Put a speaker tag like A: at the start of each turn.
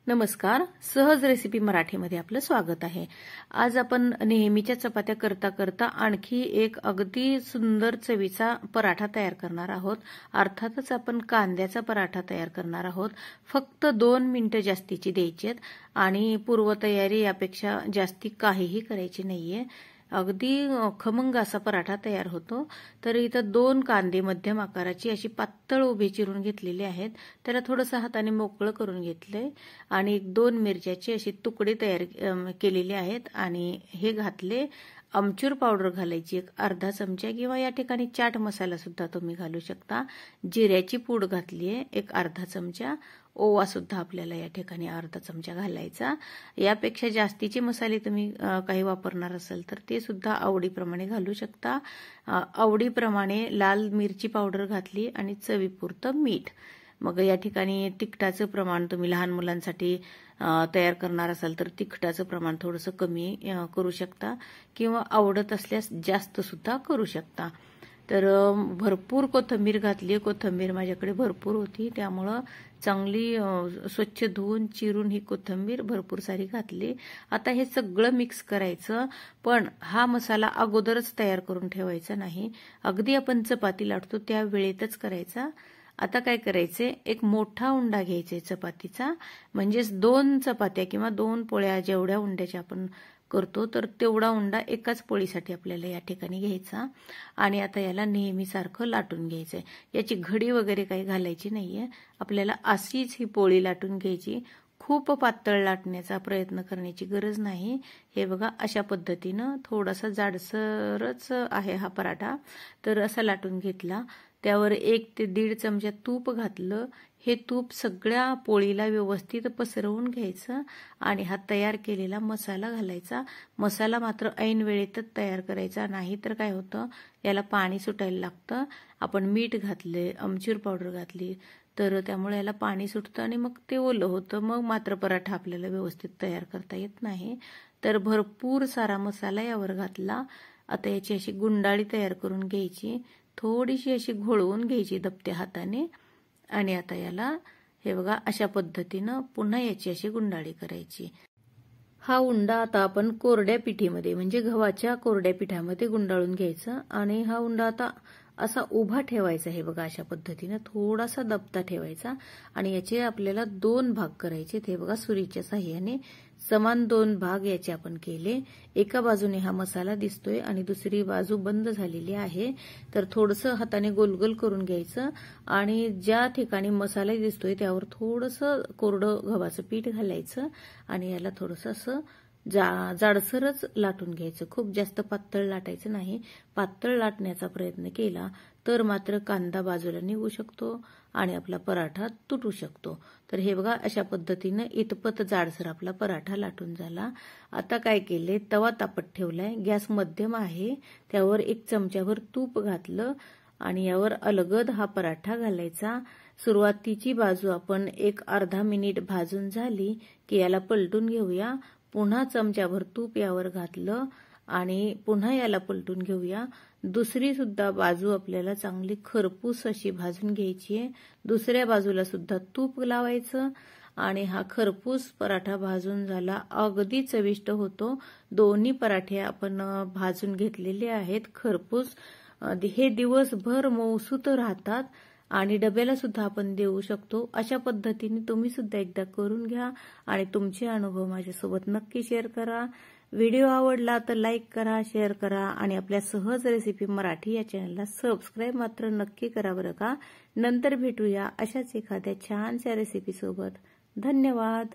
A: नमस्कार, सहज रेसिपी मराठीमध्ये आपलं स्वागत आहे। आज आपण नेहमीच्या चपात्या करता करता आणखी एक अगदी सुंदर चवीचा पराठा तयार करणार आहोत। अर्थातच आपण कांद्याचा पराठा तयार करणार आहोत। फक्त 2 मिनिटं जास्तीची द्यायची आहेत आणि पूर्वतयारी यापेक्षा जास्ती काहीही करायची नाहीये। अगदी खमंग असा पराठा तयार होतो। तर इथं 2 कांदे मध्यम आकाराची अशी पातळ उभे चिरून घेतलेले आहेत। त्याला थोडंसं हाताने मोकळं करून घेतलंय आणि 2 मिरच्याचे असे तुकडे तयार केलेले आहेत आणि हे घातले। आमचूर पावडर घालायची एक अर्धा चमचा किंवा या ठिकाणी चाट मसाला सुद्धा तुम्ही घालू शकता। जिऱ्याची पूड घातली आहे एक अर्धा चमचा। ओवा सुद्धा आपल्याला या ठिकाणी अर्धा चमचा घालायचा। यापेक्षा जास्तीचे मसाले तुम्ही काही वापरणार असाल तर ते सुद्धा आवडीप्रमाणे घालू शकता। आवडीप्रमाणे लाल मिरची पावडर घातली आणि चवीपुरतं मीठ। मग या ठिकाणी तिखटाचं प्रमाण तुम्ही लहान मुलांसाठी तयार करणार असाल तर तिखटाचं प्रमाण थोडंसं कमी करू शकता किंवा आवडत असल्यास जास्त सुद्धा करू शकता। तर भरपूर कोथिंबीर घातली। कोथिंबीर माझ्याकडे भरपूर होती त्यामुळे चांगली स्वच्छ धुवून चिरून ही कोथिंबीर भरपूर सारी घातली। आता हे सगळं मिक्स करायचं, पण हा मसाला अगोदरच तयार करून ठेवायचा नाही। अगदी आपण चपाती लाटतो त्या वेळेतच करायचा। आता काय करायचे, एक मोठा उंडा घ्यायचा चपातीचा, म्हणजेच 2 चपात्या किंवा 2 पोळ्या जेवढ्या उंड्याच्या आपण करतो तर तेवढा उंडा एकाच पोळीसाठी आपल्याला या ठिकाणी घ्यायचा आणि आता याला नेहमीसारखं लाटून घ्यायचंय। याची घडी वगैरे काही घालायची नाहीये, आपल्याला अशीच ही पोळी लाटून घ्यायची। खूप पातळ लाटण्याचा प्रयत्न करण्याची गरज नाही। हे बघा अशा पद्धतीनं थोडासा जाडसरच आहे हा पराठा। तर असा लाटून घेतला, त्यावर 1 ते 1.5 चमचा तूप घातलं। हे तूप सगळ्या पोळीला व्यवस्थित पसरवून घ्यायचं आणि हा तयार केलेला मसाला घालायचा। मसाला मात्र ऐन वेळेतच तयार करायचा, नाही तर काय होतं याला पाणी सुटायला लागतं। आपण मीठ घातले, आमचूर पावडर घातली तर त्यामुळे याला पाणी सुटतं आणि मग ते ओलं होतं, मग मात्र पराठा आपल्याला व्यवस्थित तयार करता येत नाही। तर भरपूर सारा मसाला यावर घातला। आता याची अशी गुंडाळी तयार करून घ्यायची, थोडीशी अशी घोळवून घ्यायची दबत्या हाताने आणि आता याला हे बघा अशा पद्धतीनं पुन्हा याची अशी गुंडाळी करायची। हा उंडा आता आपण कोरड्या पिठीमध्ये म्हणजे गव्हाच्या कोरड्या पिठामध्ये गुंडाळून घ्यायचा आणि हा उंडा आता असा उभा ठेवायचा। हे बघा अशा पद्धतीने थोडासा दबता ठेवायचा आणि याचे आपल्याला 2 भाग करायचे। हे बघा सुरीच्या साहाय्याने समान 2 भाग याचे आपण केले। एका बाजूने हा मसाला दिसतोय आणि दुसरी बाजू बंद झालेली आहे। तर थोडंसं हाताने गोलगोल करून घ्यायचं आणि ज्या ठिकाणी मसाला दिसतोय त्यावर थोडंसं कोरडं गव्हाचं पीठ घालायचं आणि याला थोडंसं असं जाडसरच लाटून घ्यायचं। खूप जास्त पातळ लाटायचं नाही। पातळ लाटण्याचा प्रयत्न केला तर मात्र कांदा बाजूला निघू शकतो आणि आपला पराठा तुटू शकतो। तर हे बघा अशा पद्धतीने इतपत जाडसर आपला पराठा लाटून झाला। आता काय केले, तवा तापत ठेवलाय, गॅस मध्यम आहे, त्यावर 1 चमचाभर तूप घातलं आणि यावर अलगद हा पराठा घालायचा। सुरुवातीची बाजू आपण एक अर्धा मिनिट भाजून झाली की याला पलटून घेऊया। पुन्हा चमचाभर तूप यावर घातलं आणि पुन्हा याला पलटून घेऊया। दुसरी सुद्धा बाजू आपल्याला चांगली खरपूस अशी भाजून घ्यायची आहे। दुसऱ्या बाजूला सुद्धा तूप लावायचं आणि हा खरपूस पराठा भाजून झाला, अगदी चविष्ट होतो। दोन्ही पराठे आपण भाजून घेतलेले आहेत खरपूस। हे दिवसभर मऊसूत राहतात आणि डब्याला सुद्धा आपण देऊ शकतो। अशा पद्धतीने तुम्ही सुद्धा एकदा करून घ्या आणि तुमचे अनुभव माझ्यासोबत नक्की शेअर करा। व्हिडिओ आवडला तर लाईक करा, शेअर करा आणि आपल्या सहज रेसिपी मराठी या चॅनलला सबस्क्राईब मात्र नक्की करा बरं का। नंतर भेटूया अशाच एखाद्या छानशा रेसिपी सोबत। धन्यवाद।